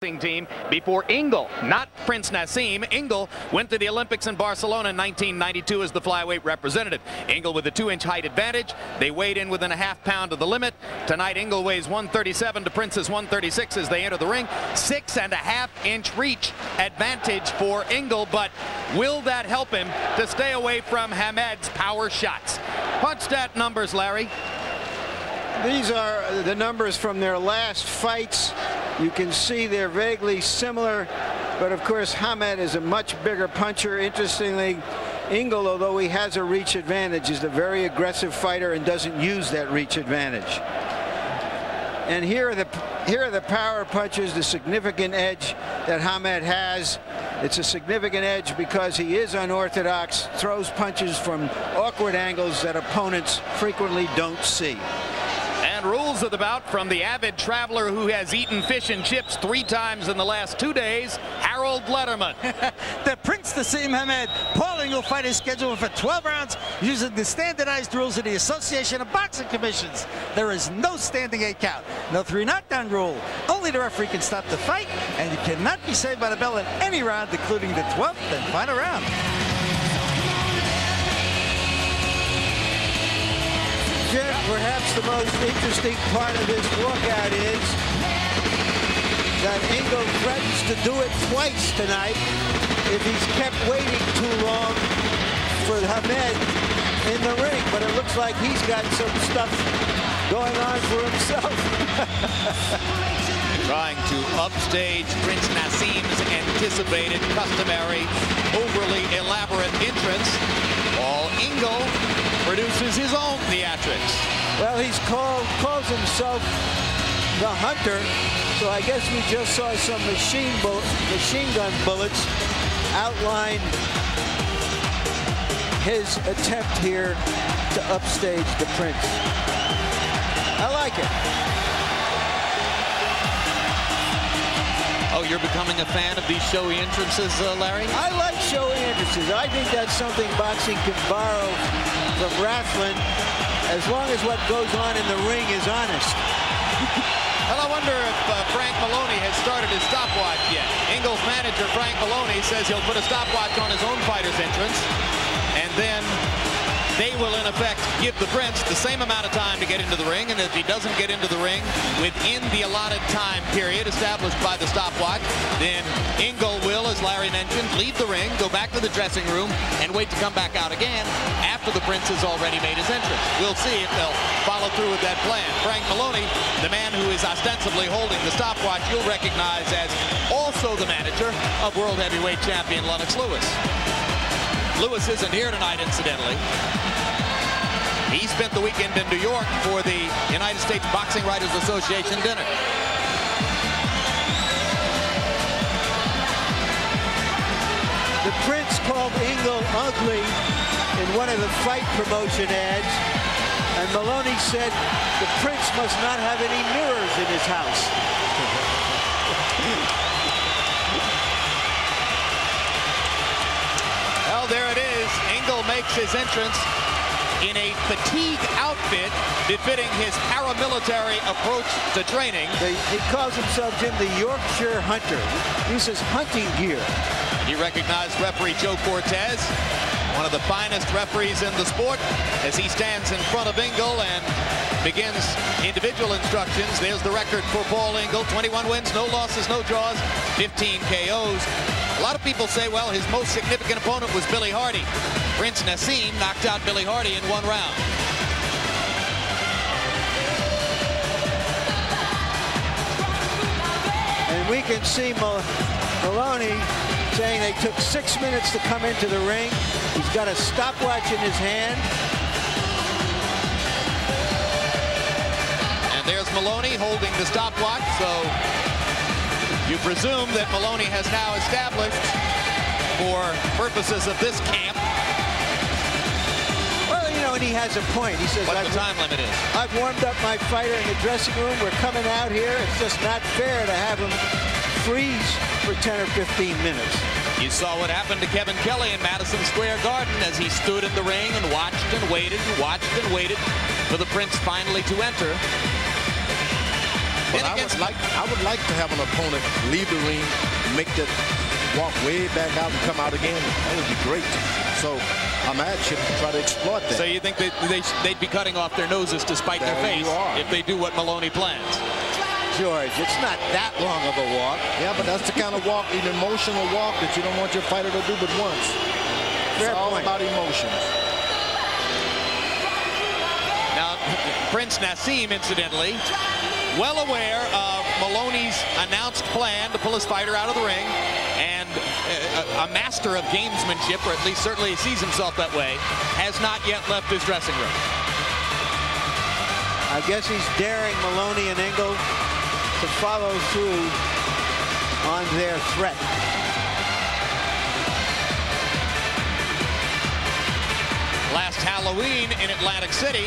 team before Ingle, not Prince Naseem. Ingle went to the Olympics in Barcelona in 1992 as the flyweight representative. Ingle with a 2-inch height advantage. They weighed in within a half pound of the limit. Tonight Ingle weighs 137 to Prince's 136 as they enter the ring. 6.5-inch reach advantage for Ingle, but will that help him to stay away from Hamed's power shots? Punch stat numbers, Larry. These are the numbers from their last fights. You can see they're vaguely similar, but of course Hamed is a much bigger puncher. Interestingly, Ingle, although he has a reach advantage, is a very aggressive fighter and doesn't use that reach advantage. And here are the power punches, the significant edge that Hamed has. It's a significant edge because he is unorthodox, throws punches from awkward angles that opponents frequently don't see. And rules of the bout from the avid traveler who has eaten fish and chips 3 times in the last 2 days, Harold Letterman. The Prince Naseem Hamed Paul Ingle fight is scheduled for 12 rounds using the standardized rules of the Association of Boxing Commissions. There is no standing 8 count, no 3 knockdown rule. Only the referee can stop the fight, and you cannot be saved by the bell in any round, including the 12th and final round. Jim, perhaps the most interesting part of this walkout is that Ingle threatens to do it twice tonight if he's kept waiting too long for Hamed in the ring. But it looks like he's got some stuff going on for himself. Trying to upstage Prince Naseem's anticipated, customary, overly elaborate entrance, while Ingle produces his own theatrics. Well, he's calls himself the Hunter, so I guess we just saw some machine gun bullets outline his attempt here to upstage the Prince. I like it. Oh, you're becoming a fan of these showy entrances, Larry? I like showy entrances. I think that's something boxing can borrow from wrestling, as long as what goes on in the ring is honest. Well, I wonder if Frank Maloney has started his stopwatch yet. Ingle's manager, Frank Maloney, says he'll put a stopwatch on his own fighter's entrance, and then they will, in effect, give the Prince the same amount of time to get into the ring, and if he doesn't get into the ring within the allotted time period established by the stopwatch, then Ingle will, as Larry mentioned, leave the ring, go back to the dressing room, and wait to come back out again after the Prince has already made his entrance. We'll see if they'll follow through with that plan. Frank Maloney, the man who is ostensibly holding the stopwatch, you'll recognize as also the manager of World Heavyweight Champion Lennox Lewis. Lewis isn't here tonight, incidentally. He spent the weekend in New York for the United States Boxing Writers Association dinner. The Prince called Ingle ugly in one of the fight promotion ads, and Maloney said the Prince must not have any mirrors in his house. Well, there it is. Ingle makes his entrance in a fatigue outfit befitting his paramilitary approach to training. He calls himself, Jim, the Yorkshire Hunter. He uses hunting gear. He recognized referee Joe Cortez, one of the finest referees in the sport, as he stands in front of Ingle and begins individual instructions. There's the record for Paul Ingle: 21 wins, no losses, no draws, 15 KOs. A lot of people say, well, his most significant opponent was Billy Hardy. Prince Naseem knocked out Billy Hardy in 1 round. And we can see Maloney saying they took 6 minutes to come into the ring. He's got a stopwatch in his hand. And there's Maloney holding the stopwatch, so you presume that Maloney has now established, for purposes of this camp, well, you know, and he has a point. He says, what the time limit is. I've warmed up my fighter in the dressing room. We're coming out here. It's just not fair to have him freeze for 10 or 15 minutes. You saw what happened to Kevin Kelly in Madison Square Garden as he stood in the ring and watched and waited for the Prince finally to enter. But I would like to have an opponent leave the ring, make that walk way back out and come out again. That would be great. So Ahmed should try to exploit that. So you think that they'd be cutting off their noses to spite their face if they do what Maloney plans? George, it's not that long of a walk. Yeah, but that's the kind of walk, an emotional walk that you don't want your fighter to do but once. It's all about emotions. Now, Prince Naseem, incidentally, well aware of Maloney's announced plan to pull his fighter out of the ring, and a master of gamesmanship, or at least certainly he sees himself that way, has not yet left his dressing room. I guess he's daring Maloney and Ingle to follow through on their threat. Last Halloween in Atlantic City,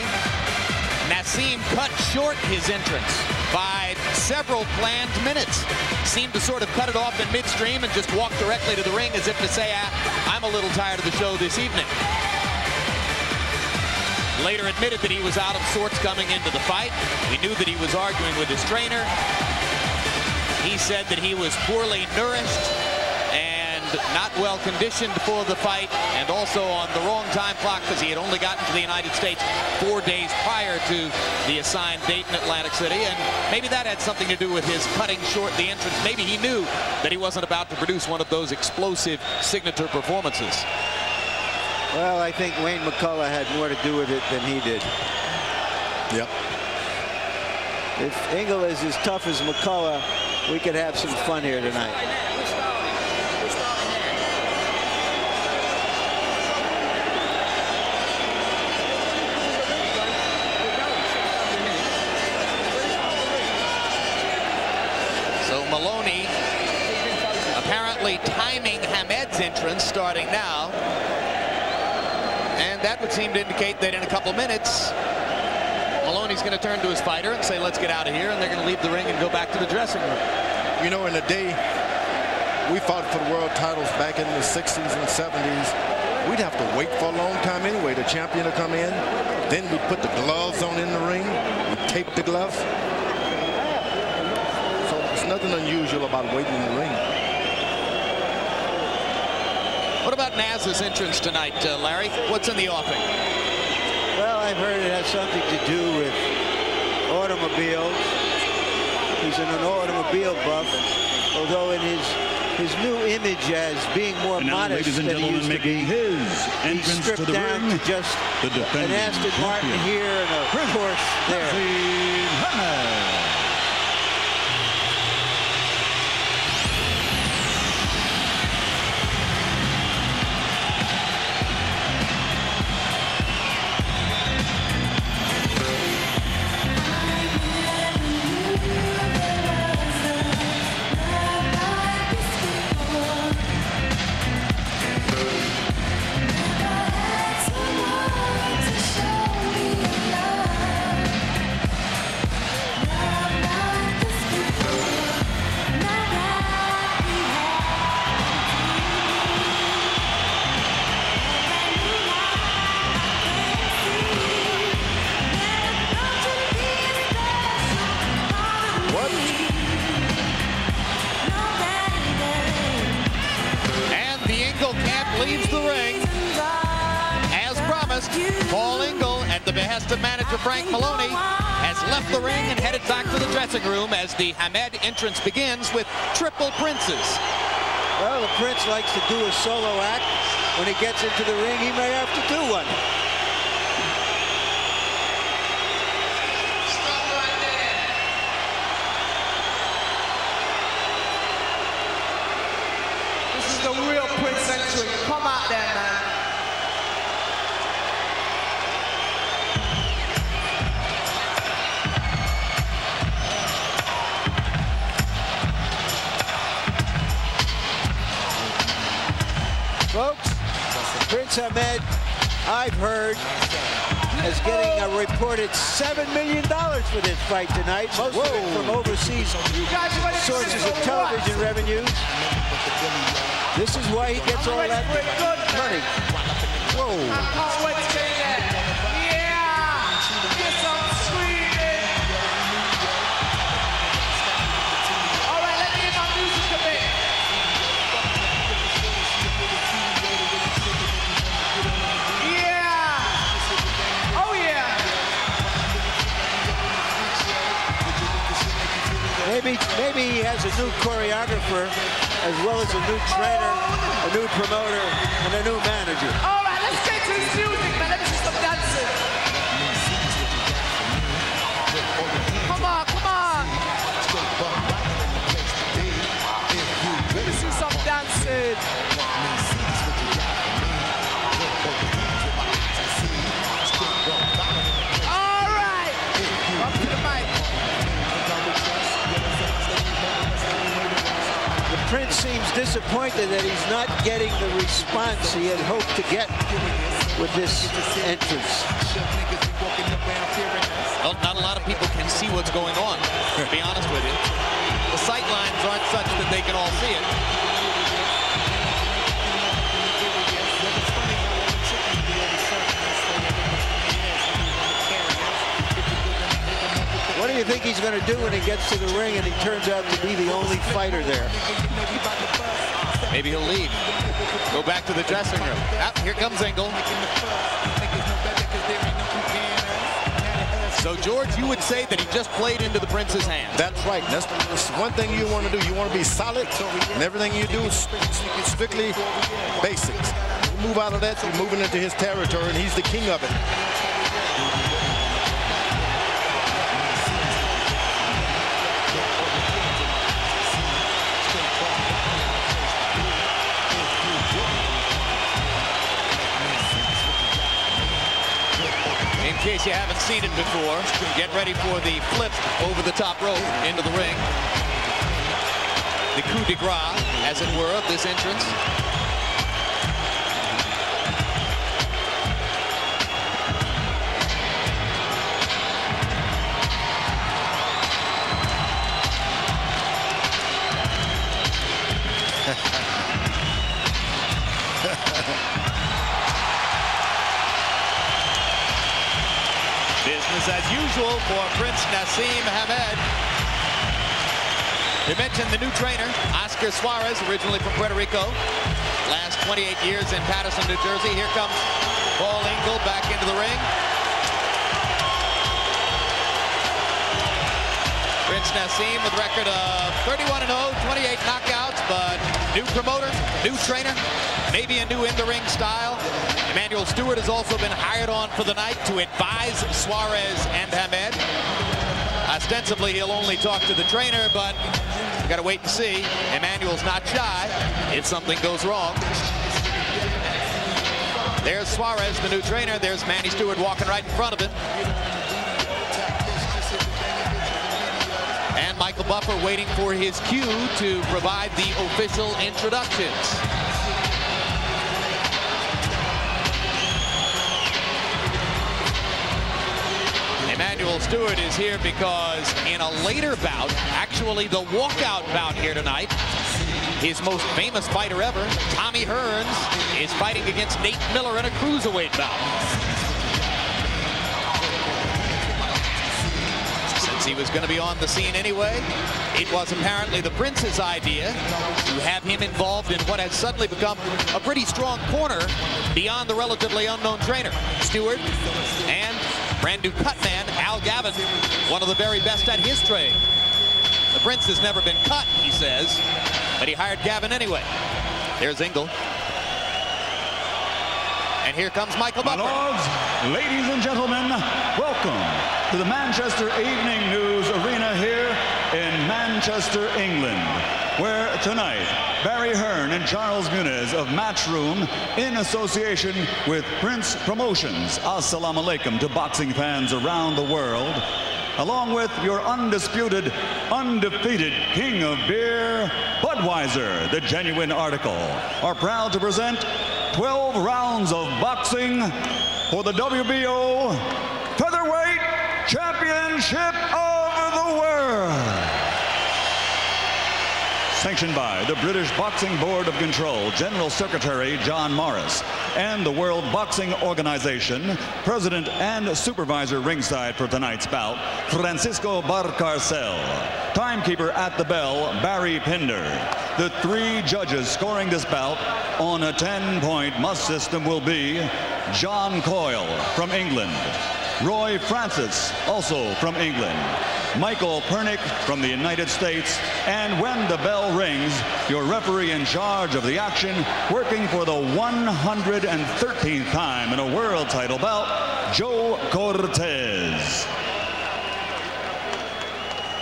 Naseem cut short his entrance by several planned minutes. Seemed to sort of cut it off in midstream and just walk directly to the ring as if to say, I'm a little tired of the show this evening. Later admitted that he was out of sorts coming into the fight. We knew that he was arguing with his trainer. He said that he was poorly nourished and not well conditioned for the fight, and also on the wrong time clock because he had only gotten to the United States 4 days prior to the assigned date in Atlantic City, and maybe that had something to do with his cutting short the entrance. Maybe he knew that he wasn't about to produce one of those explosive signature performances. Well, I think Wayne McCullough had more to do with it than he did. Yep. If Ingle is as tough as McCullough, we could have some fun here tonight. So Maloney apparently timing Hamed's entrance starting now. And that would seem to indicate that in a couple minutes, Maloney's going to turn to his fighter and say, let's get out of here. And they're going to leave the ring and go back to the dressing room. You know, in the day we fought for the world titles back in the 60s and 70s, we'd have to wait for a long time anyway. The champion to come in. Then we'd put the gloves on in the ring. We'd tape the gloves. So there's nothing unusual about waiting in the ring. What about Naz's entrance tonight, Larry? What's in the offing? Well, I've heard it has something to do with automobiles. He's an automobile buff, although in his new image as being more modest ladies and than he gentlemen, used to making be, his he's entrance stripped to the down ring, to just the an Aston Martin here and a Porsche there. Naseem. Leaves the ring. As promised, Paul Ingle, at the behest of manager Frank Maloney, has left the ring and headed back to the dressing room as the Hamed entrance begins with triple princes. Well, the Prince likes to do a solo act. When he gets into the ring, he may have to do one. The real Prince entry. Come out there, man. Folks, Prince Hamed, I've heard, is getting a reported $7 million for this fight tonight, most of it from overseas sources of television revenues. This is why he gets all that money. Whoa. I can't wait to get there. Yeah! Get some screaming! maybe he has a new choreographer as well as a new trainer, a new promoter, and a new manager. All right, let's get to this music, man. Let me see some dancing. Come on, come on. Let me see some dancing. All right. Up to the mic. The Prince seems disappointed that he's not getting the response he had hoped to get with this entrance. Well, not a lot of people can see what's going on, to be honest with you. The sight lines aren't such that they can all see it. What do you think he's going to do when he gets to the ring and he turns out to be the only fighter there? Maybe he'll leave. Go back to the dressing room. Ah, here comes Ingle. So, George, you would say that he just played into the Prince's hands. That's right. That's one thing you want to do. You want to be solid, and everything you do is strictly basics. You move out of that, you're moving into his territory, and he's the king of it. In case you haven't seen it before, get ready for the flip over the top rope into the ring. The coup de grace, as it were, of this entrance. Business as usual for Prince Naseem Hamed. We mentioned the new trainer, Oscar Suarez, originally from Puerto Rico. Last 28 years in Patterson, New Jersey. Here comes Paul Ingle back into the ring. Prince Naseem with a record of 31-0, 28 knockouts, but new promoter, new trainer, maybe a new in-the-ring style. Emanuel Stewart has also been hired on for the night to advise Suarez and Hamed. Ostensibly, he'll only talk to the trainer, but we got to wait and see. Emanuel's not shy if something goes wrong. There's Suarez, the new trainer. There's Manny Stewart walking right in front of him. And Michael Buffer waiting for his cue to provide the official introductions. Emanuel Stewart is here because in a later bout, actually the walkout bout here tonight, his most famous fighter ever, Tommy Hearns, is fighting against Nate Miller in a cruiserweight bout. Since he was going to be on the scene anyway, it was apparently the Prince's idea to have him involved in what has suddenly become a pretty strong corner beyond the relatively unknown trainer, Stewart, and brand new cut man, Al Gavin, one of the very best at his trade. The Prince has never been cut, he says, but he hired Gavin anyway. There's Ingle. And here comes Michael Buffer. My lords, ladies and gentlemen, welcome to the Manchester Evening News Arena here in Manchester, England, where tonight Barry Hearn and Charles Muniz of Matchroom, in association with Prince Promotions, assalamu alaikum to boxing fans around the world, along with your undisputed, undefeated king of beer, Budweiser, the genuine article, are proud to present 12 rounds of boxing for the WBO Featherweight Championship of the World. Sanctioned by the British Boxing Board of Control, General Secretary John Morris, and the World Boxing Organization, President and Supervisor ringside for tonight's bout, Francisco Barcarcel. Timekeeper at the bell, Barry Pinder. The three judges scoring this bout on a 10-point must system will be John Coyle from England, Roy Francis, also from England. Michael Pernick from the United States. And when the bell rings, your referee in charge of the action, working for the 113th time in a world title bout, Joe Cortez.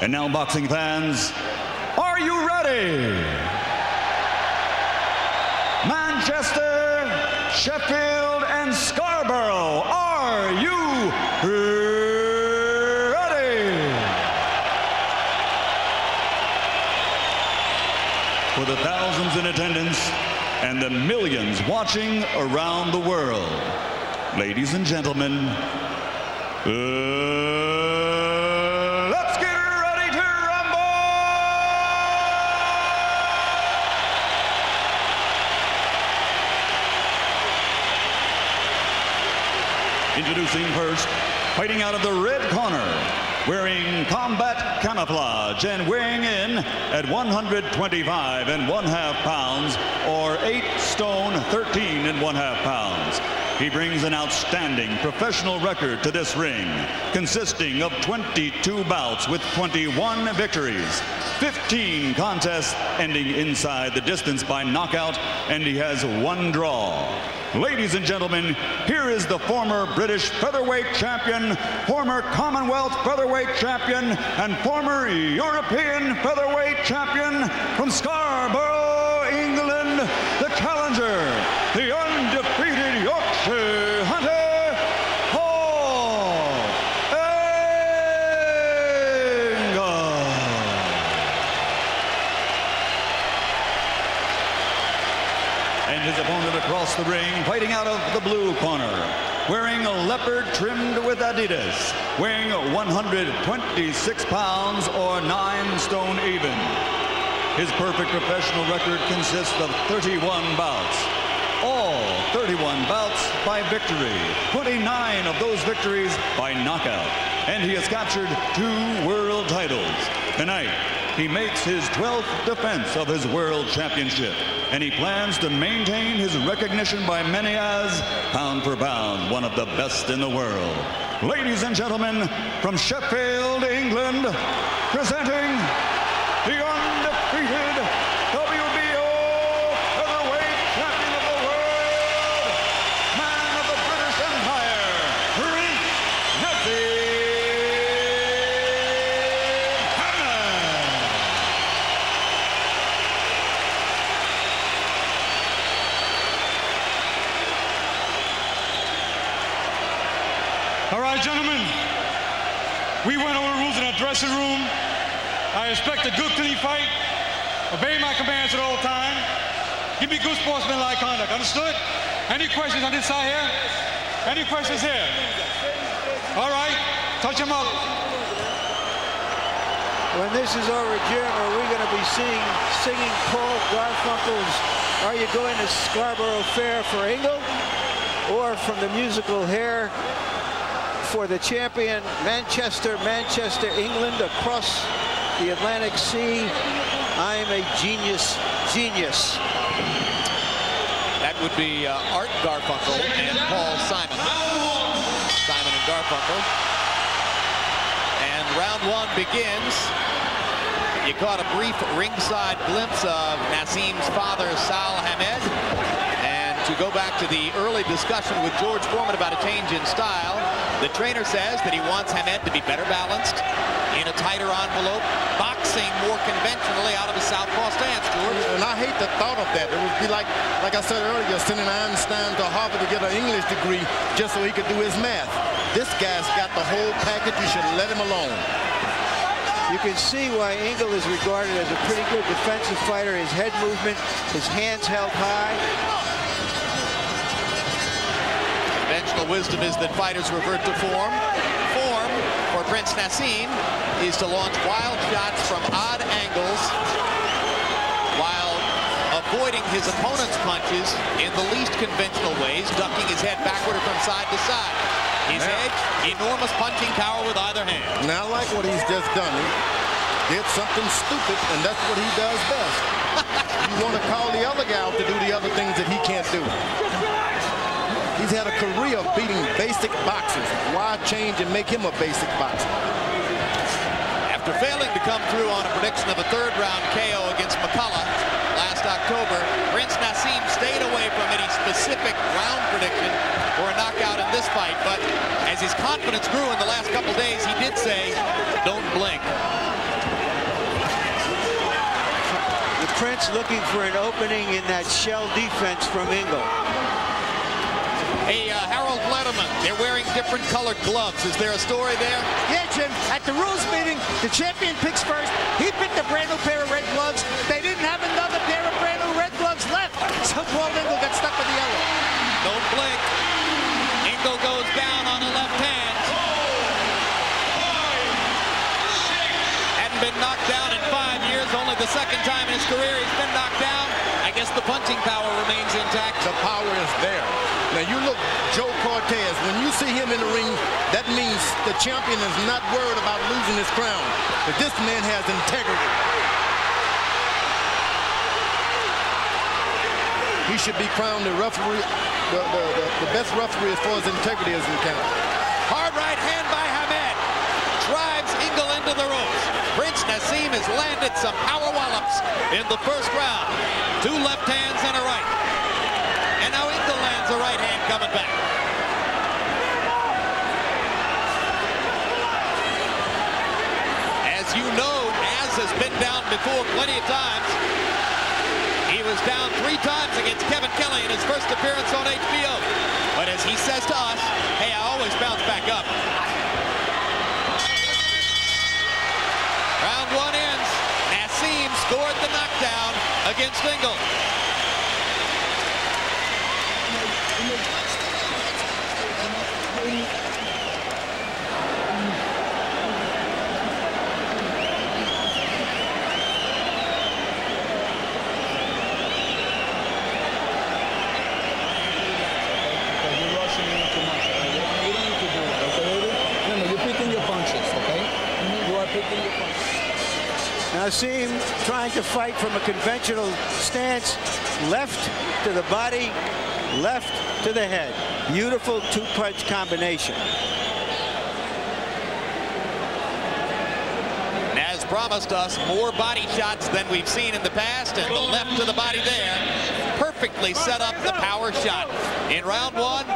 And now, boxing fans, are you ready? Manchester, Sheffield, and Scarborough, are you ready? For the thousands in attendance and the millions watching around the world, ladies and gentlemen, let's get ready to rumble! Introducing first, fighting out of the red corner, wearing combat camouflage and weighing in at 125½ pounds, or 8 stone 13½ pounds. He brings an outstanding professional record to this ring, consisting of 22 bouts with 21 victories, 15 contests ending inside the distance by knockout, and he has 1 draw. Ladies and gentlemen, here is the former British featherweight champion, former Commonwealth featherweight champion, and former European featherweight champion from Scarborough, England, the challenger, the undefeated Yorkshire hunter, Paul Ingle. And his opponent across the ring, fighting out of the blue corner, wearing a leopard trimmed with Adidas, weighing 126 pounds or 9 stone even. His perfect professional record consists of 31 bouts. All 31 bouts by victory, 29 of those victories by knockout. And he has captured 2 world titles. Tonight, he makes his 12th defense of his world championship, and he plans to maintain his recognition by many as, pound for pound, one of the best in the world. Ladies and gentlemen, from Sheffield, England, presenting the undefeated WBO featherweight champion of the world, man of the British Empire, Naseem. All right, gentlemen, we went over the rules in our dressing room. I expect a good, clean fight. Obey my commands at all times. Give me good sportsmanlike conduct. Understood? Any questions on this side here? Any questions here? All right, touch them up. When this is over, Jim, are we going to be singing Paul Garfunkel's "Are You Going to Scarborough Fair" for Ingle, or from the musical Hair for the champion Manchester, England, across the Atlantic Sea? I'm a genius. That would be Art Garfunkel and Paul Simon. Simon and Garfunkel. And round 1 begins. You caught a brief ringside glimpse of Naseem's father, Sal Hamed. And to go back to the early discussion with George Foreman about a change in style, the trainer says that he wants Hamed to be better balanced, in a tighter envelope, boxing more conventionally out of a southpaw stance, George. And I hate the thought of that. It would be like I said earlier, sending Einstein to Harvard to get an English degree just so he could do his math. This guy's got the whole package. You should let him alone. You can see why Ingle is regarded as a pretty good defensive fighter. His head movement, his hands held high. Conventional wisdom is that fighters revert to form. Form for Prince Naseem is to launch wild shots from odd angles while avoiding his opponent's punches in the least conventional ways, ducking his head backward or from side to side. His edge, enormous punching power with either hand. Now, I like what he's just done. He did something stupid, and that's what he does best. You want to call the other guy out to do the other things that he can't do. He's had a career of beating basic boxers. Why change and make him a basic boxer? After failing to come through on a prediction of a third-round KO against McCullough last October, Prince Naseem stayed away from any specific round prediction for a knockout in this fight. But as his confidence grew in the last couple days, he did say, "Don't blink." The Prince looking for an opening in that shell defense from Ingle. Hey, Harold Letterman, they're wearing different colored gloves. Is there a story there? Yeah, Jim, at the rules meeting, the champion picks first. He picked a brand new pair of red gloves. They didn't have another pair of brand new red gloves left. So Paul Ingle got stuck with the yellow. Don't blink. Ingle goes down on the left hand. Hadn't been knocked down in 5 years. Only the second time in his career he's been knocked down. I guess the punching power remains intact. The power is there. Now you look, Joe Cortez, when you see him in the ring, that means the champion is not worried about losing his crown. But this man has integrity. He should be crowned the referee, the best referee as far as integrity is counted. Hard right hand by Hamed. Drives Ingle into the ropes. Prince Naseem has landed some power wallops in the first round. 2 left hands and a right. And now Ingle lands a right hand coming back. As you know, Naz has been down before plenty of times. He was down 3 times against Kevin Kelly in his first appearance on HBO. But as he says to us, hey, I always bounce back up. Round 1 ends. Naseem scored the knockdown against Ingle. Naseem trying to fight from a conventional stance, left to the body, left to the head. Beautiful 2-punch combination. Naz promised us more body shots than we've seen in the past, and the left to the body there perfectly set up the power shot. In round 1,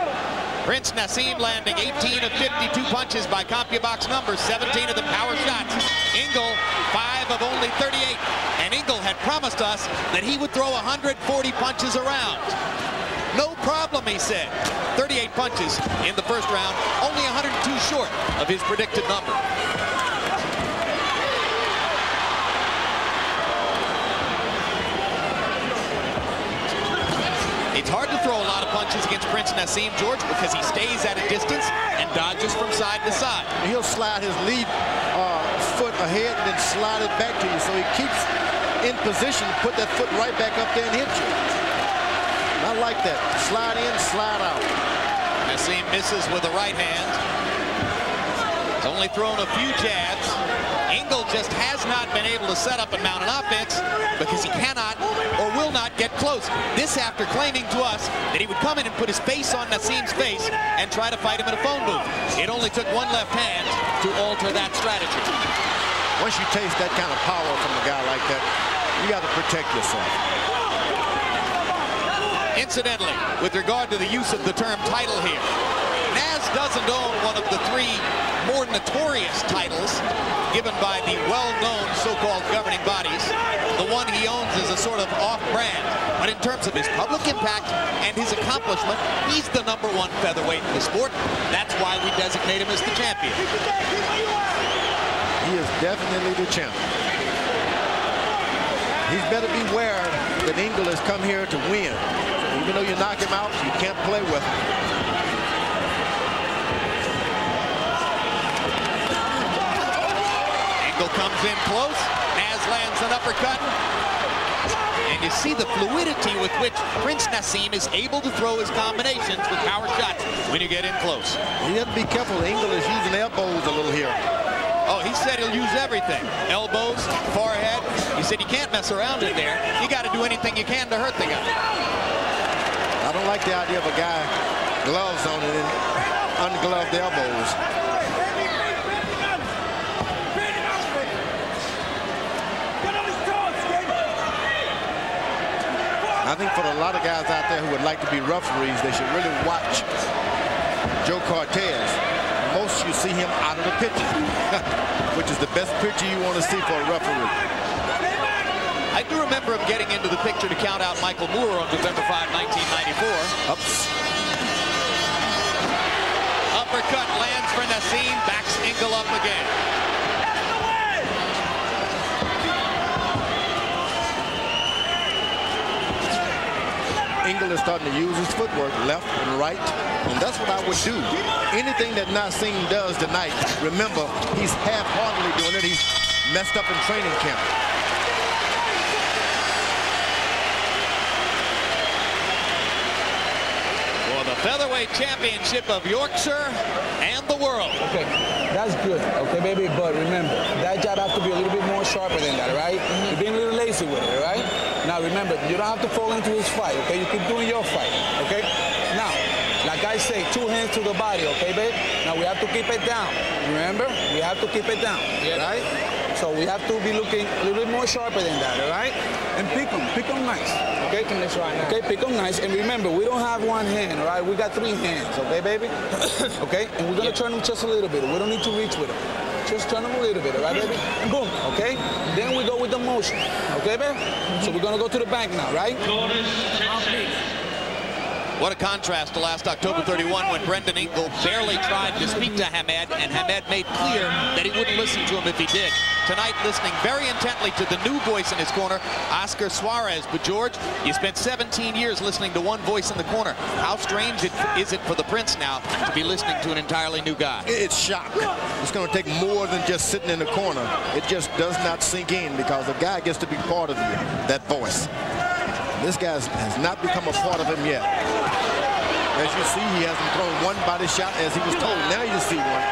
Prince Naseem landing 18 of 52 punches by CompuBox numbers, 17 of the power shots. Ingle, 5 of only 38. And Ingle had promised us that he would throw 140 punches around. No problem, he said. 38 punches in the first round, only 102 short of his predicted number. It's hard to throw a lot of punches against Prince Naseem, George, because he stays at a distance and dodges from side to side. He'll slide his lead foot ahead and then slide it back to you, so he keeps in position to put that foot right back up there and hit you. I like that. Slide in, slide out. Naseem misses with the right hand. He's only thrown a few jabs. Ingle just has not been able to set up and mount an offense because he cannot or will not get close. This after claiming to us that he would come in and put his face on Naseem's face and try to fight him in a phone booth. It only took one left hand to alter that strategy. Once you taste that kind of power from a guy like that, you got to protect yourself. Incidentally, with regard to the use of the term title here, Naz doesn't own one of the 3 more notorious titles given by the well-known so-called governing bodies. The one he owns is a sort of off-brand. But in terms of his public impact and his accomplishment, he's the #1 featherweight in the sport. That's why we designate him as the champion. He is definitely the champion. He's better beware that Ingle has come here to win. Even though you knock him out, you can't play with him. Ingle comes in close. Naz lands an uppercut. And you see the fluidity with which Prince Naseem is able to throw his combinations with power shots when you get in close. He has to be careful. Ingle is using elbows a little here. Oh, he said he'll use everything. Elbows, forehead. He said you can't mess around in there. You got to do anything you can to hurt the guy. I don't like the idea of a guy gloves on it and ungloved elbows. I think for a lot of guys out there who would like to be referees, they should really watch Joe Cortez. Most you see him out of the picture, which is the best picture you want to see for a referee. I do remember him getting into the picture to count out Michael Moore on November 5, 1994. Ups. Uppercut lands for Naseem, backs Ingle up again. Ingle is starting to use his footwork left and right, and that's what I would do. Anything that Naseem does tonight, remember, he's half-heartedly doing it. He's messed up in training camp. For the featherweight championship of Yorkshire and the world. Okay, that's good, okay, baby, but remember, that jab has to be a little bit more sharper than that, right? You're being a little lazy with it, right? Now, remember, you don't have to fall into his fight, okay? You keep doing your fight, okay? Now, like I say, 2 hands to the body, okay, babe? Now, we have to keep it down, remember? We have to keep it down, right? So we have to be looking a little bit more sharper than that, all right? And pick them nice, okay? Pick them this right now. Okay, pick them nice. And remember, we don't have 1 hand, all right? We got 3 hands, okay, baby? Okay? And we're going to turn them just a little bit. We don't need to reach with them. Just turn them a little bit, all right, baby? And boom, okay? Then we go with the motion, okay, baby? So we're going to go to the bank now, right? What a contrast to last October 31 when Brendan Ingle barely tried to speak to Hamed, and Hamed made clear that he wouldn't listen to him if he did. Tonight, listening very intently to the new voice in his corner, Oscar Suarez. But George, you spent 17 years listening to one voice in the corner. How strange is it for the Prince now to be listening to an entirely new guy? It's shock. It's going to take more than just sitting in the corner. It just does not sink in because the guy gets to be part of you, that voice. This guy has not become a part of him yet. As you see, he hasn't thrown one body shot as he was told. Now you see one.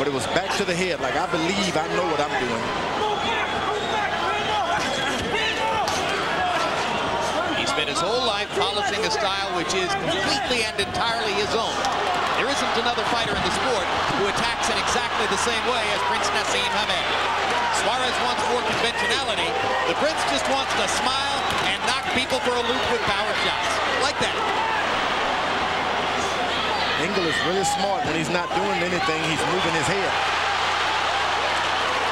But it was back to the head, like I believe I know what I'm doing. He spent his whole life polishing a style which is completely and entirely his own. There isn't another fighter in the sport who attacks in exactly the same way as Prince Naseem Hamed. Suarez wants more conventionality. The Prince just wants to smile and knock people for a loop with power shots. Like that. Ingle is really smart when he's not doing anything. He's moving his head.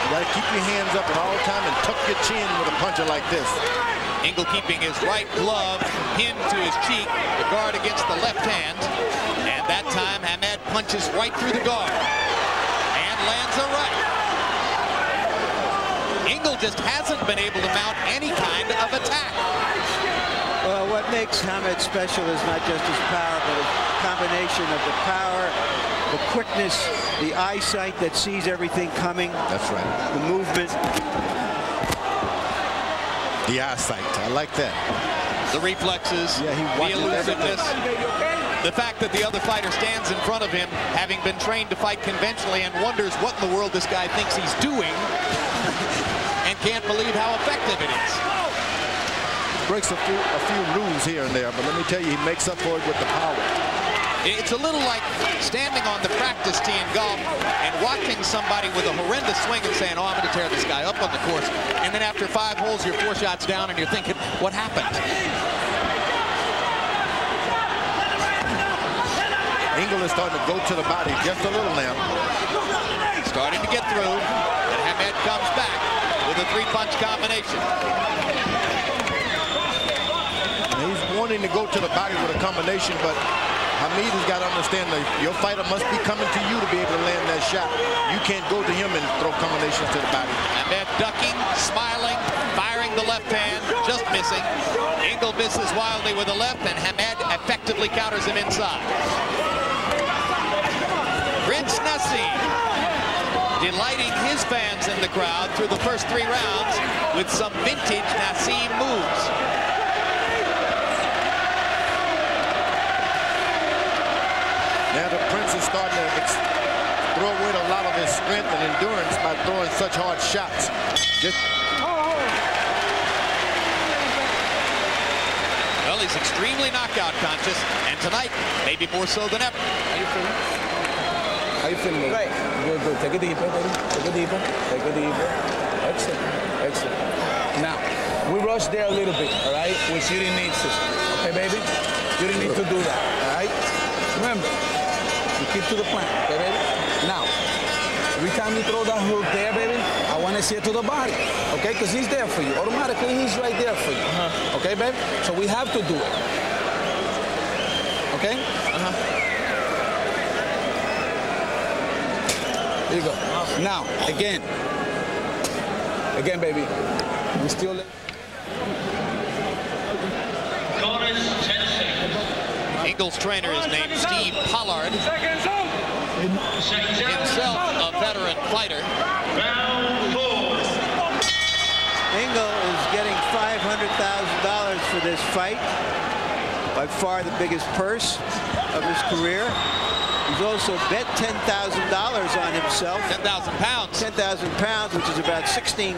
You got to keep your hands up at all time and tuck your chin with a puncher like this. Ingle keeping his right glove pinned to his cheek, the guard against the left hand. And that time, Hamed punches right through the guard and lands a right. Ingle just hasn't been able to mount any kind of attack. Well, what makes Hamed special is not just his power, but a combination of the power, the quickness, the eyesight that sees everything coming. That's right. The movement. The eyesight. I like that. The reflexes, yeah, he the elusiveness. The fact that the other fighter stands in front of him, having been trained to fight conventionally, and wonders what in the world this guy thinks he's doing, and can't believe how effective it is. Breaks a few rules here and there, but let me tell you, he makes up for it with the power. It's a little like standing on the practice tee in golf and watching somebody with a horrendous swing and saying, oh, I'm going to tear this guy up on the course. And then after 5 holes, you're 4 shots down and you're thinking, what happened? Ingle is starting to go to the body just a little now. Starting to get through, and Hamed comes back with a 3-punch combination. He's wanting to go to the body with a combination, but Hamed has got to understand that your fighter must be coming to you to be able to land that shot. You can't go to him and throw combinations to the body. Hamed ducking, smiling, firing the left hand, just missing. Ingle misses wildly with the left, and Hamed effectively counters him inside. Prince Naseem delighting his fans in the crowd through the first 3 rounds with some vintage Naseem moves. Now the Prince is starting to throw away a lot of his strength and endurance by throwing such hard shots. Well, he's extremely knockout conscious, and tonight, maybe more so than ever. How you feeling? How you feeling? Right. Good, good. Take it deeper, baby. Take it deeper. Take it deeper. Excellent. Excellent. Now, we rushed there a little bit, all right? Which you didn't need to. Okay, baby? You didn't need to do that, all right? Remember, you keep to the plan, okay, baby? Now, every time you throw that hook there, baby, I want to see it to the body, okay? Because he's there for you. Automatically, he's right there for you. Okay, baby? So we have to do it. Okay? Here you go. Now, again. Again, baby. We still... Ingle's trainer is named Steve Pollard. Himself a veteran fighter. Ingle is getting $500,000 for this fight. By far the biggest purse of his career. He's also bet $10,000 on himself. 10,000 pounds. 10,000 pounds, which is about $16,000.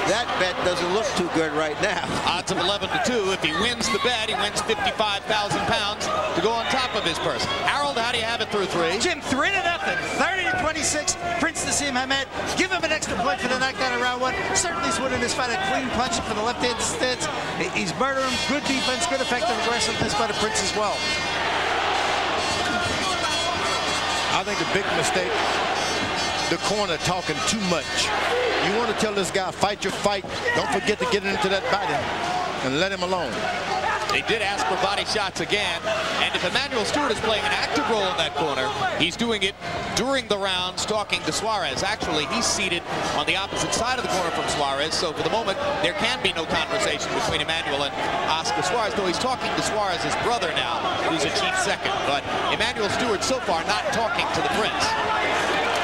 That bet doesn't look too good right now. Odds of 11-2. If he wins the bet, he wins 55,000 pounds to go on top of his purse. Harold, how do you have it through 3? Jim, 3-0. 30-26. Prince Naseem Hamed. Give him an extra point for the knockdown in round 1. Certainly he's winning this fight. A clean punch for the left-handed stance. He's murdering him. Good defense, good effective aggressiveness by the Prince as well. I think the big mistake, the corner talking too much. You want to tell this guy, fight your fight. Don't forget to get into that body and let him alone. They did ask for body shots again, and if Emmanuel Stewart is playing an active role in that corner, he's doing it during the rounds, talking to Suarez. Actually, he's seated on the opposite side of the corner from Suarez, so for the moment, there can be no conversation between Emmanuel and Oscar Suarez, though he's talking to Suarez's brother now, who's a chief second. But Emmanuel Stewart so far not talking to the Prince.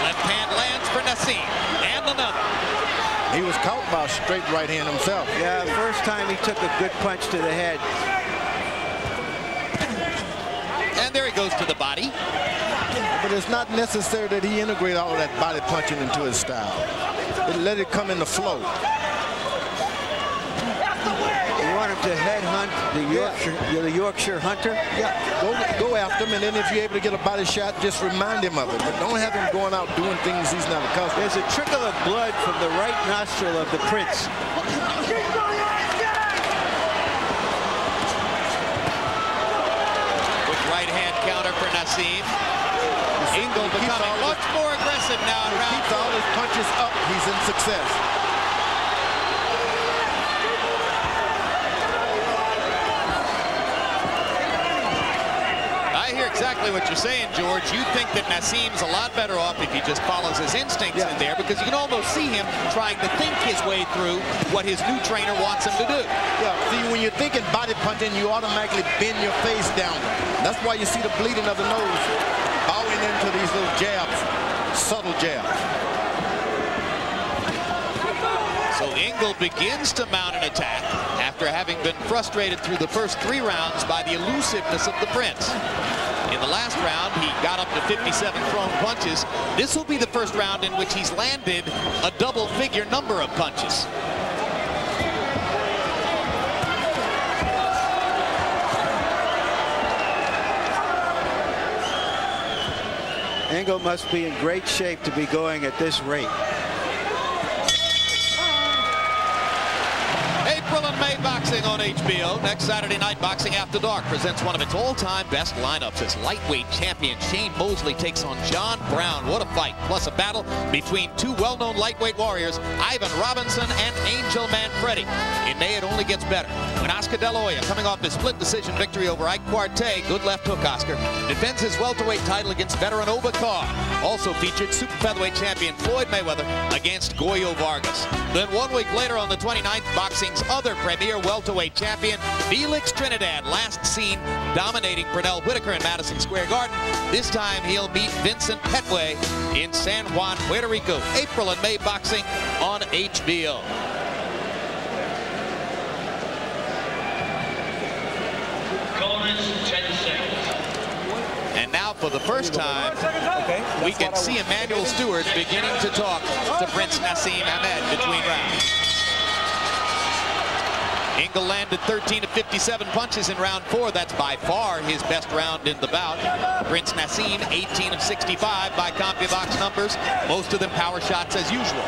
Left hand lands for Naseem, and another. He was caught by a straight right hand himself. Yeah, first time he took a good punch to the head. And there he goes to the body. But it's not necessary that he integrate all of that body punching into his style. Let it come in the flow. You want him to headhunt the Yorkshire Hunter? Yeah, go after him, and then if you're able to get a body shot, just remind him of it. But don't have him going out doing things he's not accustomed. There's a trickle of blood from the right nostril of the Prince. Quick right hand counter for Naseem. Ingle becoming much more aggressive now in round 4. Keeps all his punches up, he's in success. Exactly what you're saying, George. You think that Naseem's a lot better off if he just follows his instincts in there, because you can almost see him trying to think his way through what his new trainer wants him to do. Yeah, see, when you're thinking body punching, you automatically bend your face down. That's why you see the bleeding of the nose bowing into these little jabs, subtle jabs. So Ingle begins to mount an attack after having been frustrated through the first 3 rounds by the elusiveness of the Prince. In the last round, he got up to 57 thrown punches. This will be the first round in which he's landed a double-figure number of punches. Ingle must be in great shape to be going at this rate. April and May boxing on HBO. Next Saturday night, Boxing After Dark presents one of its all-time best lineups as lightweight champion Shane Mosley takes on John Brown. What a fight, plus a battle between 2 well-known lightweight warriors, Ivan Robinson and Angel Manfredi. In May, it only gets better when Oscar De La Hoya, coming off his split decision victory over Ike Quartey, good left hook Oscar, defends his welterweight title against veteran Oba Carr. Also featured super featherweight champion Floyd Mayweather against Goyo Vargas. Then 1 week later on the 29th, boxing's other premier welterweight champion, Felix Trinidad, last seen dominating Pernell Whitaker in Madison Square Garden. This time he'll meet Vincent Petway in San Juan, Puerto Rico. April and May boxing on HBO. And now for the first time, we can see Emmanuel Stewart beginning to talk to Prince Naseem Hamed between rounds. Ingle landed 13 of 57 punches in round 4. That's by far his best round in the bout. Prince Naseem, 18 of 65 by CompuBox numbers. Most of them power shots as usual.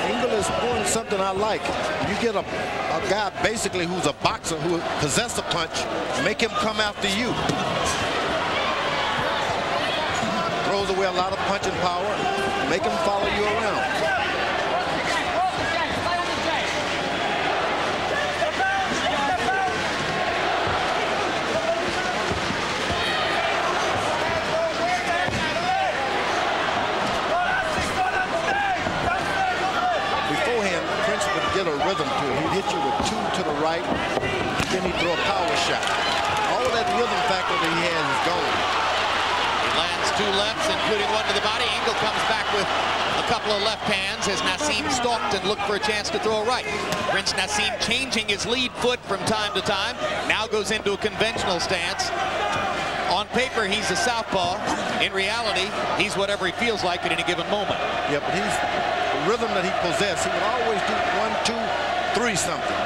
Ingle is doing something I like. You get a guy basically who's a boxer who possesses a punch, make him come after you. Throws away a lot of punching power, make him follow you around. Get a rhythm to it. He'd hit you with 2 to the right, then he'd throw a power shot. All of that rhythm factor that he has is gone. He lands 2 lefts, including 1 to the body. Ingle comes back with a couple of left hands as Naseem stalked and looked for a chance to throw a right. Prince Naseem changing his lead foot from time to time. Now goes into a conventional stance. On paper, he's a southpaw. In reality, he's whatever he feels like at any given moment. Yeah, but he's the rhythm that he possessed. He would always do 1, 2, 3 something.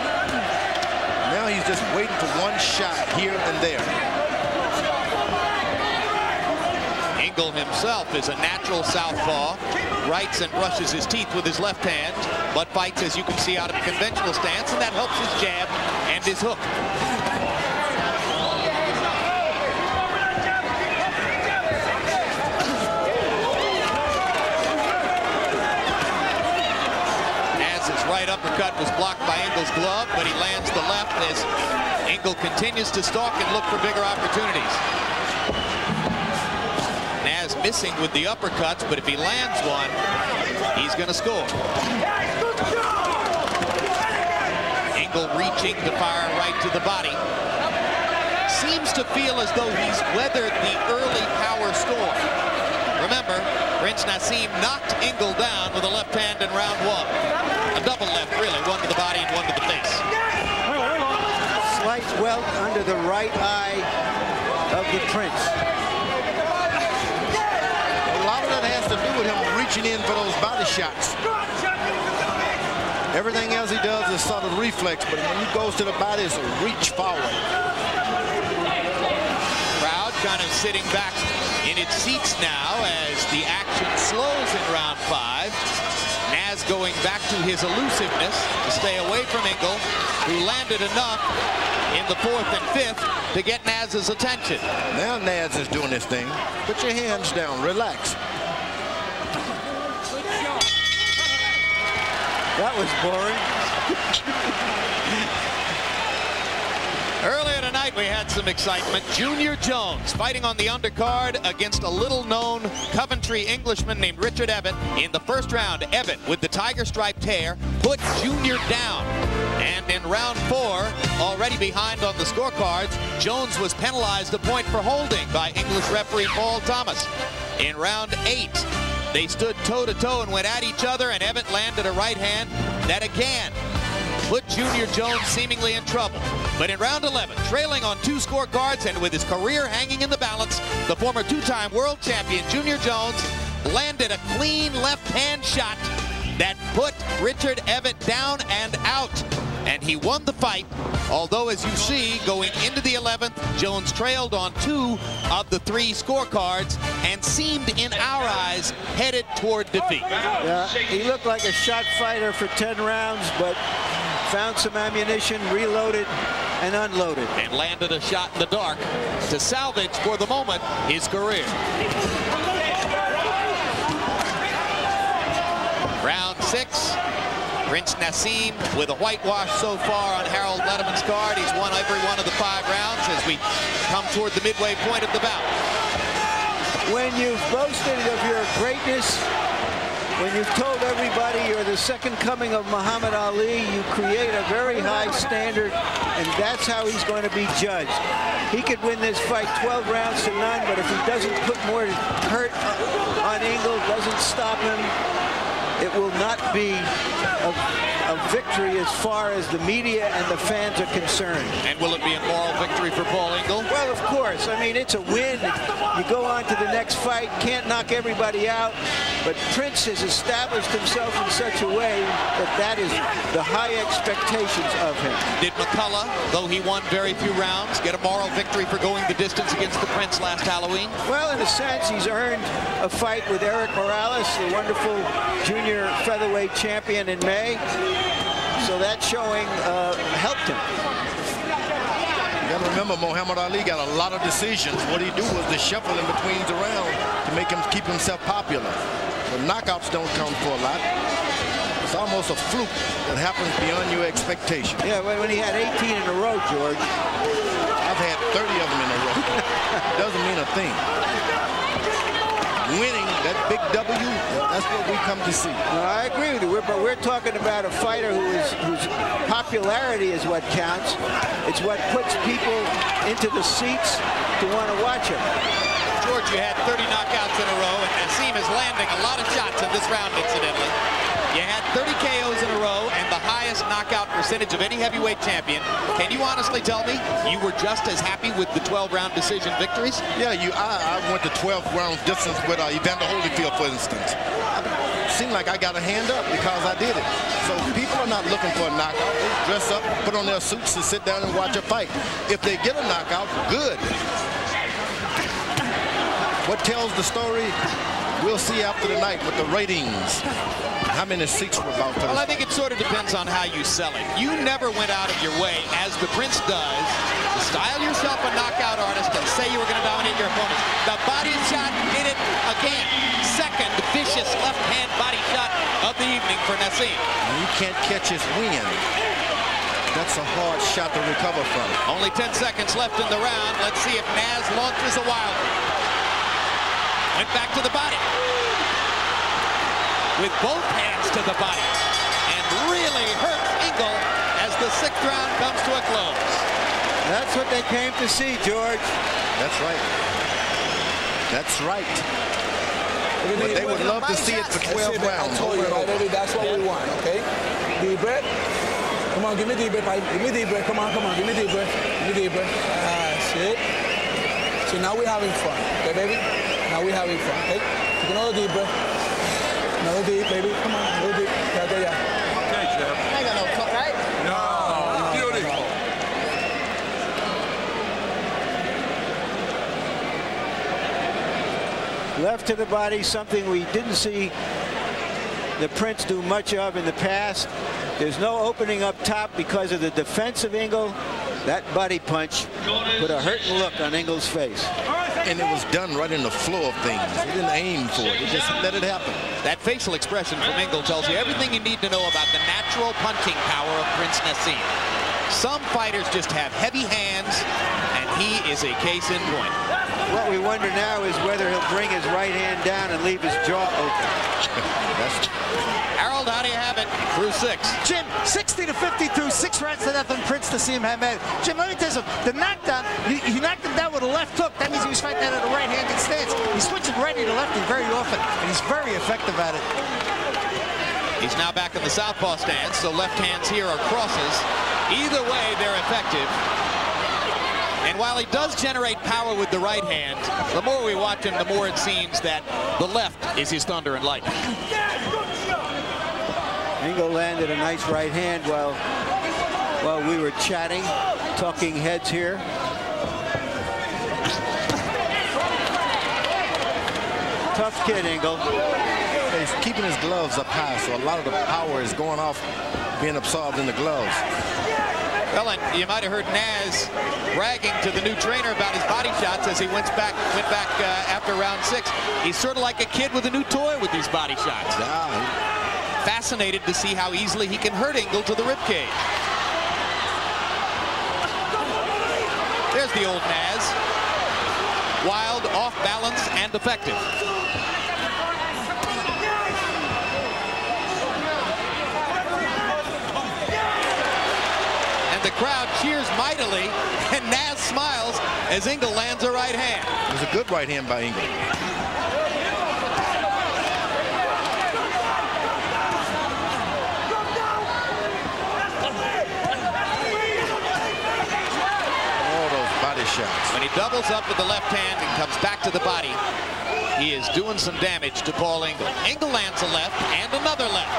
Now he's just waiting for 1 shot here and there. Ingle himself is a natural southpaw. Writes and brushes his teeth with his left hand, but fights, as you can see, out of a conventional stance, and that helps his jab and his hook. Right uppercut was blocked by Ingle's glove, but he lands the left as Ingle continues to stalk and look for bigger opportunities. Naz missing with the uppercuts, but if he lands one, he's going to score. Ingle reaching to fire right to the body. Seems to feel as though he's weathered the early power storm. Remember, Prince Naseem knocked Ingle down with a left hand in round 1. A double left, really, 1 to the body and 1 to the face. Slight welt under the right eye of the Prince. A lot of that has to do with him reaching in for those body shots. Everything else he does is sort of reflex, but when he goes to the body, it's a reach forward. Crowd kind of sitting back in its seats now as the action slows in round 5. Naz going back to his elusiveness to stay away from Ingle, who landed enough in the 4th and 5th to get Naz's attention. Now Naz is doing this thing. Put your hands down, relax. That was boring. Earlier tonight, we had some excitement. Junior Jones fighting on the undercard against a little-known Coventry Englishman named Richard Evatt. In the first round, Evatt, with the tiger-striped hair, put Junior down. And in round 4, already behind on the scorecards, Jones was penalized a point for holding by English referee Paul Thomas. In round 8, they stood toe-to-toe and went at each other, and Evatt landed a right hand that again put Junior Jones seemingly in trouble. But in round 11, trailing on 2 scorecards and with his career hanging in the balance, the former 2-time world champion Junior Jones landed a clean left-hand shot that put Richard Evatt down and out. And he won the fight, although, as you see, going into the 11th, Jones trailed on 2 of the 3 scorecards and seemed, in our eyes, headed toward defeat. Yeah, he looked like a shot fighter for 10 rounds, but found some ammunition, reloaded, and unloaded. And landed a shot in the dark to salvage, for the moment, his career. Round 6. Prince Naseem with a whitewash so far on Harold Letterman's card. He's won every one of the 5 rounds as we come toward the midway point of the bout. When you've boasted of your greatness, when you've told everybody you're the second coming of Muhammad Ali, you create a very high standard, and that's how he's going to be judged. He could win this fight 12 rounds to none, but if he doesn't put more hurt on Ingle, doesn't stop him, it will not be a victory as far as the media and the fans are concerned. And will it be a moral victory for Paul Ingle? Well, of course. I mean, it's a win. You go on to the next fight, can't knock everybody out. But Prince has established himself in such a way that that is the high expectations of him. Did McCullough, though he won very few rounds, get a moral victory for going the distance against the Prince last Halloween? Well, in a sense, he's earned a fight with Eric Morales, the wonderful junior featherweight champion in May. So that showing helped him. You got to remember, Muhammad Ali got a lot of decisions. What he do was to shuffle in between the round to make him keep himself popular. The knockouts don't count for a lot. It's almost a fluke that happens beyond your expectation. Yeah, when he had 18 in a row, George. I've had 30 of them in a row. Doesn't mean a thing. Winning that big W, that's what we come to see. No, I agree with you, but we're talking about a fighter whose popularity is what counts. It's what puts people into the seats to want to watch him. George, you had 30 knockouts in a row, and Naseem is landing a lot of shots in this round, incidentally. You had 30 KOs in a row and the highest knockout percentage of any heavyweight champion. Can you honestly tell me you were just as happy with the 12-round decision victories? Yeah, I went to 12-round distance with Evander Holyfield, for instance. It seemed like I got a hand up because I did it. So people are not looking for a knockout. They dress up, put on their suits to sit down and watch a fight. If they get a knockout, good. What tells the story, we'll see after the night with the ratings. How many seats were about to? Well, I think it sort of depends on how you sell it. You never went out of your way, as the Prince does, to style yourself a knockout artist and say you were going to dominate your opponent. The body shot did it again. Second vicious left-hand body shot of the evening for Naseem. You can't catch his wind. That's a hard shot to recover from. Only 10 seconds left in the round. Let's see if Naz launches a wild one. Went back to the body. With both hands to the body. And really hurts Ingle as the 6th round comes to a close. That's what they came to see, George. That's right. That's right. But they would love to see it for 12 rounds. That's what we want, okay? Deep breath. Come on, give me deep breath. Give me deep breath. Come on, give me deep breath. Give me deep breath. That's it. So now we're having fun, okay, baby? Now we're having fun, okay? Take another deep breath. Another deep, baby. Come on, another deep. Okay, yeah. Okay, Jeff. I ain't got no cut, right? No. Beautiful. Left to the body, something we didn't see the Prince do much of in the past. There's no opening up top because of the defense of Ingle. That body punch put a hurting look on Ingle's face. And it was done right in the flow of things. He didn't aim for it. He just let it happen. That facial expression from Ingle tells you everything you need to know about the natural punching power of Prince Naseem. Some fighters just have heavy hands, and he is a case in point. What we wonder now is whether he'll bring his right hand down and leave his jaw open. Harold, how do you have it through 6? Jim, 60-52, 6 rounds to nothing, Prince Naseem Hamed. Jim, let me tell you something. The knockdown, he knocked him down with a left hook. That means he was fighting out of the right-handed stance. He's switching righty to lefty very often, and he's very effective at it. He's now back in the southpaw stance, so left hands here are crosses. Either way, they're effective. And while he does generate power with the right hand, the more we watch him, the more it seems that the left is his thunder and lightning. Ingle landed a nice right hand while we were chatting, talking heads here. Tough kid, Ingle. He's keeping his gloves up high, so a lot of the power is going off, being absorbed in the gloves. Well, and you might have heard Naz bragging to the new trainer about his body shots as he went back after round 6. He's sort of like a kid with a new toy with these body shots. Fascinated to see how easily he can hurt Ingle to the ribcage. There's the old Naz. Wild, off balance, and effective. The crowd cheers mightily, and Naz smiles as Ingle lands a right hand. It was a good right hand by Ingle. All those body shots. When he doubles up with the left hand and comes back to the body, He is doing some damage to Paul Ingle. Ingle lands a left and another left.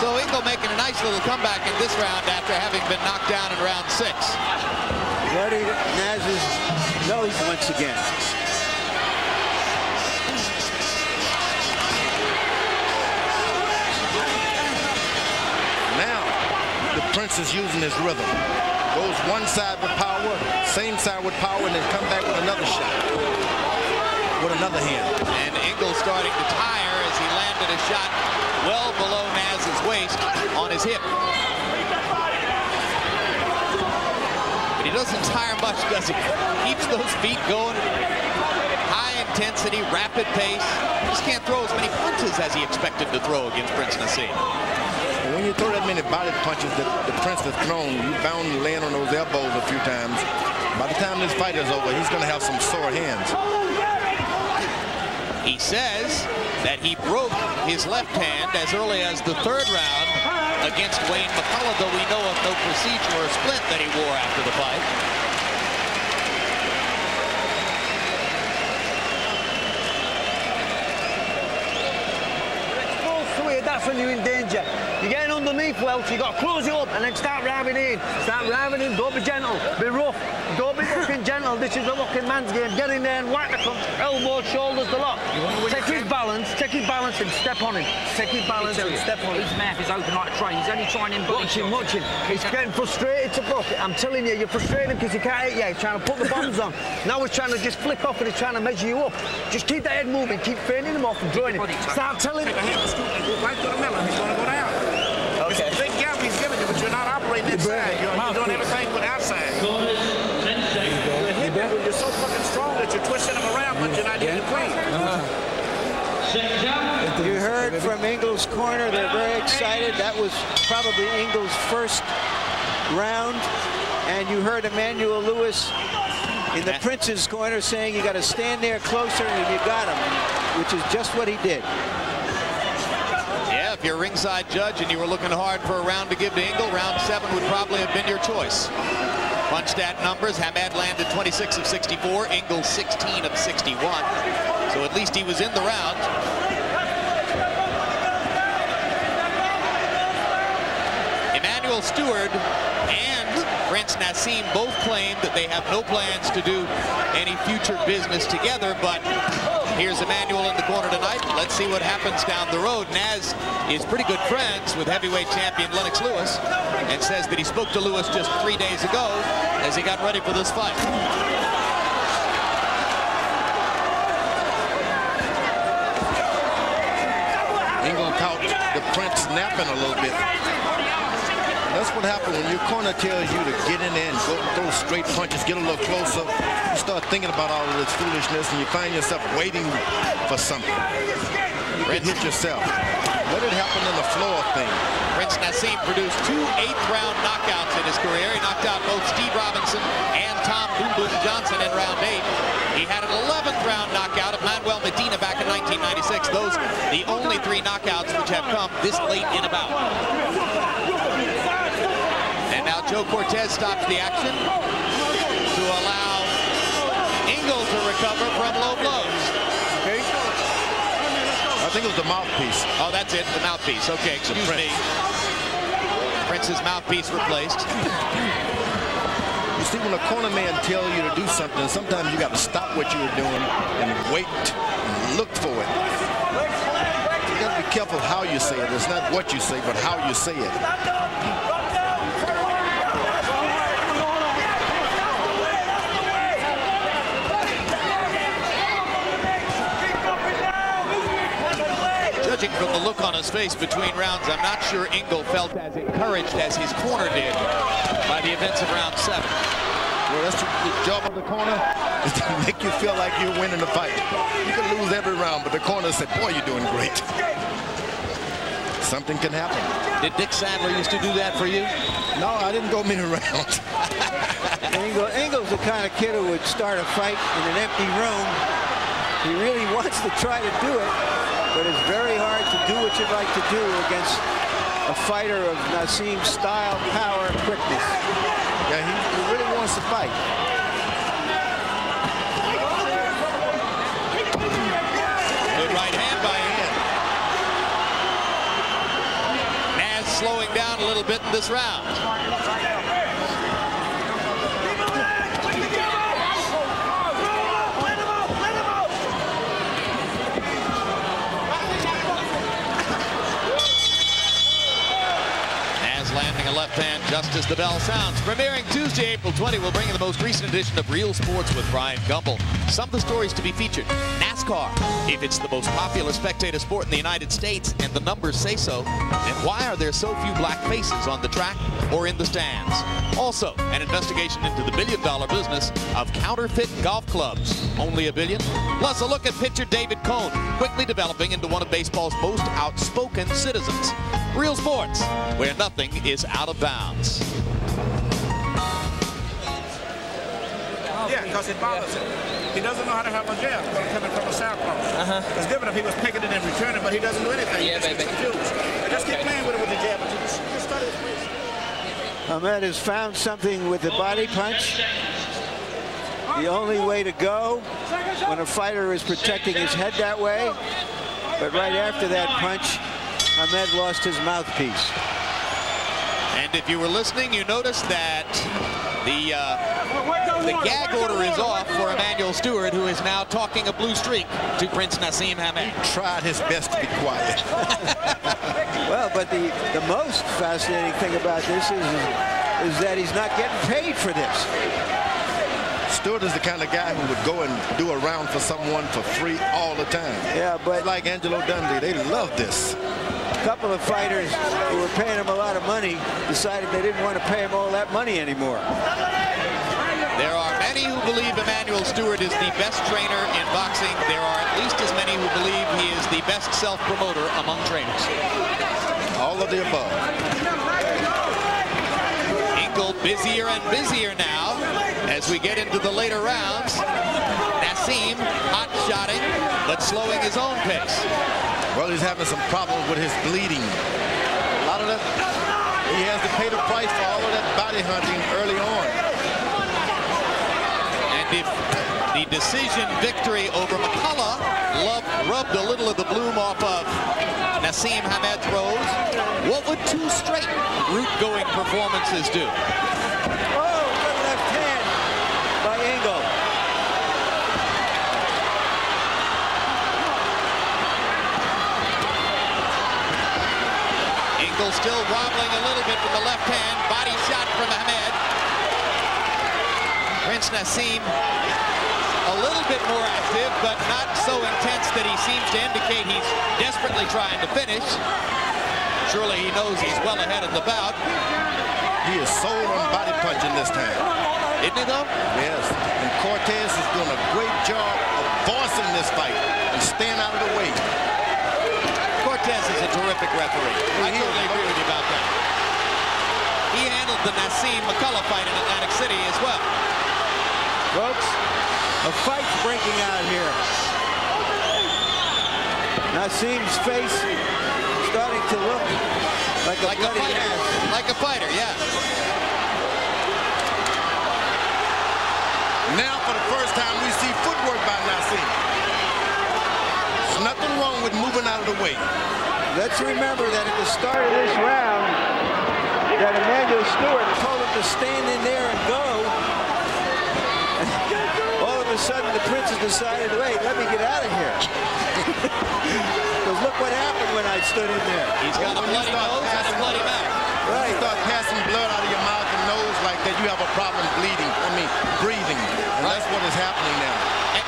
So Ingle making a nice little comeback in this round after having been knocked down in round 6. Bloody Naz's nose once again. Now, the Prince is using his rhythm. Goes one side with power, same side with power, and then come back with another shot. With another hand. And Ingle starting to tire as he landed a shot well below Naz's waist on his hip. But he doesn't tire much, does he? Keeps those feet going. High intensity, rapid pace. Just can't throw as many punches as he expected to throw against Prince Naseem. When you throw that many body punches that the Prince has thrown, you bound to land on those elbows a few times. By the time this fight is over, he's going to have some sore hands. He says that he broke his left hand as early as the 3rd round against Wayne McCullough, though we know of no procedure or splint that he wore after the fight. That's when you're in danger. You're getting underneath, Welch. You've got to close it up and then start ramming in. Start ramming in. Don't be gentle. Be rough. Don't be fucking gentle. This is a looking man's game. Get in there and whack the cunt. Elbows, shoulders, the lot. Take his balance and step on him. Take his balance and step on him. His mouth is open like a train. He's only trying him. Watch him. He's getting frustrated to fuck it. I'm telling you, you're frustrated because he can't hit you. He's trying to put the bombs on. Now he's trying to just flick off and he's trying to measure you up. Just keep that head moving. Keep fanning him off and drawing him. Start telling him. To the middle, he's going to go down. Okay. It's a big gap he's giving you, but you're not operating inside. You're doing everything with outside. You're so fucking strong that you're twisting him around, but you're not getting clean. You heard from Ingle's corner. They're very excited. That was probably Ingle's first round. And you heard Emmanuel Lewis in the Prince's corner saying you got to stand there closer and you got him, which is just what he did. If you're a ringside judge and you were looking hard for a round to give to Ingle, round 7 would probably have been your choice. Punch stat numbers, Hamed landed 26 of 64, Ingle 16 of 61. So at least he was in the round. Emmanuel Stewart and Prince Naseem both claim that they have no plans to do any future business together, but here's Emmanuel in the corner tonight. Let's see what happens down the road. Naz is pretty good friends with heavyweight champion Lennox Lewis and says that he spoke to Lewis just 3 days ago as he got ready for this fight. Ingle caught the Prince napping a little bit. That's what happens when your corner tells you to get in there and go throw straight punches, get a little closer. You start thinking about all of this foolishness and you find yourself waiting for something. You can hit yourself. Let it happen in the floor thing. Prince Naseem produced 2 8th-round knockouts in his career. He knocked out both Steve Robinson and Tom Boom Boom Johnson in round 8. He had an 11th-round knockout of Manuel Medina back in 1996. Those the only 3 knockouts which have come this late in a bout. And now Joe Cortez stops the action to allow Ingle to recover from low blows. Okay. I think it was the mouthpiece. Oh, that's it, the mouthpiece. Okay, excuse me. Prince's mouthpiece replaced. You see, when a corner man tells you to do something, sometimes you got to stop what you're doing and wait and look for it. You got to be careful how you say it. It's not what you say, but how you say it. Judging from the look on his face between rounds, I'm not sure Ingle felt as encouraged as his corner did by the events of round 7. Well, that's the job of the corner, is to make you feel like you're winning the fight. You can lose every round, but the corner said, boy, you're doing great. Something can happen. Did Dick Sandler used to do that for you? No, I didn't go many rounds. Ingle's the kind of kid who would start a fight in an empty room. He really wants to try to do it, but it's very hard to do what you'd like to do against a fighter of Naseem's style, power, and quickness. Yeah, he really wants to fight. around a little bit in this round. Landing a left hand just as the bell sounds. Premiering Tuesday, April 20, we'll bring you the most recent edition of Real Sports with Brian Gumbel. Some of the stories to be featured. NASCAR, if it's the most popular spectator sport in the United States, and the numbers say so, then why are there so few black faces on the track or in the stands? Also, an investigation into the billion-dollar business of counterfeit golf clubs. Only $1 billion? Plus a look at pitcher David Cone, quickly developing into one of baseball's most outspoken citizens. Real Sports, where nothing is out of bounds. Yeah, because it bothers him. He doesn't know how to have a jab because he's coming from a southpaw. It's different if he was picking it and returning, but he doesn't do anything. Yeah, he just confused. Just keep playing with it with the jab, but you just start his waist. Ahmed has found something with the body punch. The only way to go when a fighter is protecting his head that way. But right after that punch, Ahmed lost his mouthpiece. And if you were listening, you noticed that the gag order is off for Emmanuel Stewart, who is now talking a blue streak to Prince Naseem Hamed. He tried his best to be quiet. Well, but the most fascinating thing about this is that he's not getting paid for this. Stewart is the kind of guy who would go and do a round for someone for free all the time. Yeah, but like Angelo Dundee, they love this. A couple of fighters who were paying him a lot of money decided they didn't want to pay him all that money anymore. There are many who believe Emmanuel Stewart is the best trainer in boxing. There are at least as many who believe he is the best self-promoter among trainers. All of the above. Ingle busier and busier now as we get into the later rounds. Naseem hot-shotting, but slowing his own pace. Well, he's having some problems with his bleeding. A lot of that, he has to pay the price for all of that body hunting early on. And if the decision victory over McCullough rubbed a little of the bloom off of Naseem Hamed's rose, what would two straight route-going performances do? Oh, good left hand by Ingle. Ingle still wobbling a little bit with the left hand. Body shot from Hamed. Prince Naseem a little bit more active, but not so intense that he seems to indicate he's desperately trying to finish. Surely he knows he's well ahead of the bout. He is sold on body punching this time. Isn't he, though? Yes. And Cortez is doing a great job of forcing this fight and staying out of the way. Cortez is a terrific referee. I totally agree with you about that. He handled the Naseem McCullough fight in Atlantic City as well. Folks, a fight's breaking out here. Naseem's face starting to look like a bloody ass. Like a fighter, yeah. Now, for the first time, we see footwork by Naseem. There's nothing wrong with moving out of the way. Let's remember that at the start of this round, that Emmanuel Stewart told him to stand in there and go. All of a sudden, the Prince has decided, wait, let me get out of here. Because look what happened when I stood in there. He's got a bloody nose and a bloody mouth. Right. You start passing blood out of your mouth and nose like that, you have a problem breathing. And that's what is happening now.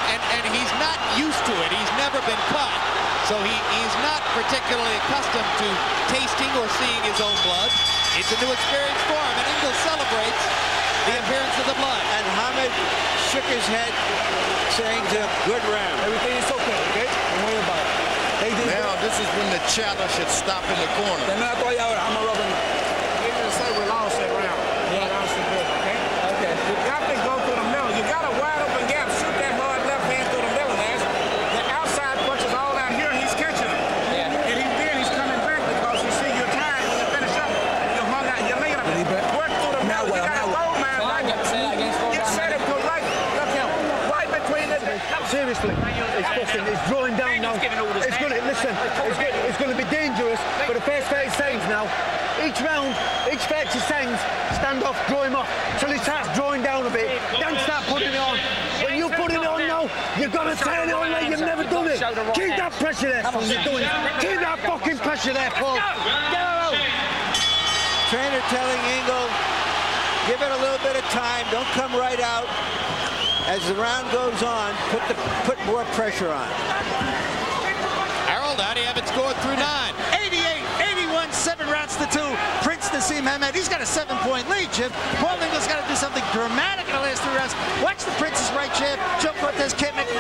And he's not used to it. He's never been caught. So he's not particularly accustomed to tasting or seeing his own blood. It's a new experience for him, and Ingle celebrates the appearance of the blood. And Hamed shook his head, saying to him, good round. Everything is okay? Don't worry about it. Now, this is when the chatter should stop in the corner. I'm a rubber. He didn't say we lost that round. Yeah. We lost it good, okay? Okay. You got to go through the middle. You got a wide open gap. Shoot that hard left hand through the middle, man. The outside punch is all out here. He's catching it. Yeah. And he's coming back because you see you're tired when you finish up. You hung out. You're laying up. Work through the middle. You got a goal man right there. You set it to right. Look him. Right between the... Seriously, it's drawing down now. It's going to be dangerous for the the first 30 seconds now. Each round, each 30 seconds, stand off, draw him off, till he starts drawing down a bit. Then start putting it on. When you put it on now, you've got to turn it on like you've never done it. Keep that pressure there, Paul. You're doing it. Keep that fucking pressure there, Paul. Get out. Trainer telling Ingle, give it a little bit of time. Don't come right out. As the round goes on, put more pressure on. Harold, how do you have it scored through 9? 88-81, 7 rounds to 2. Prince Naseem Hamed, he's got a 7-point lead, Jim. Paul Ingle's got to do something dramatic in the last 3 rounds. Watch the Prince's right jab. Joe Cortez can't make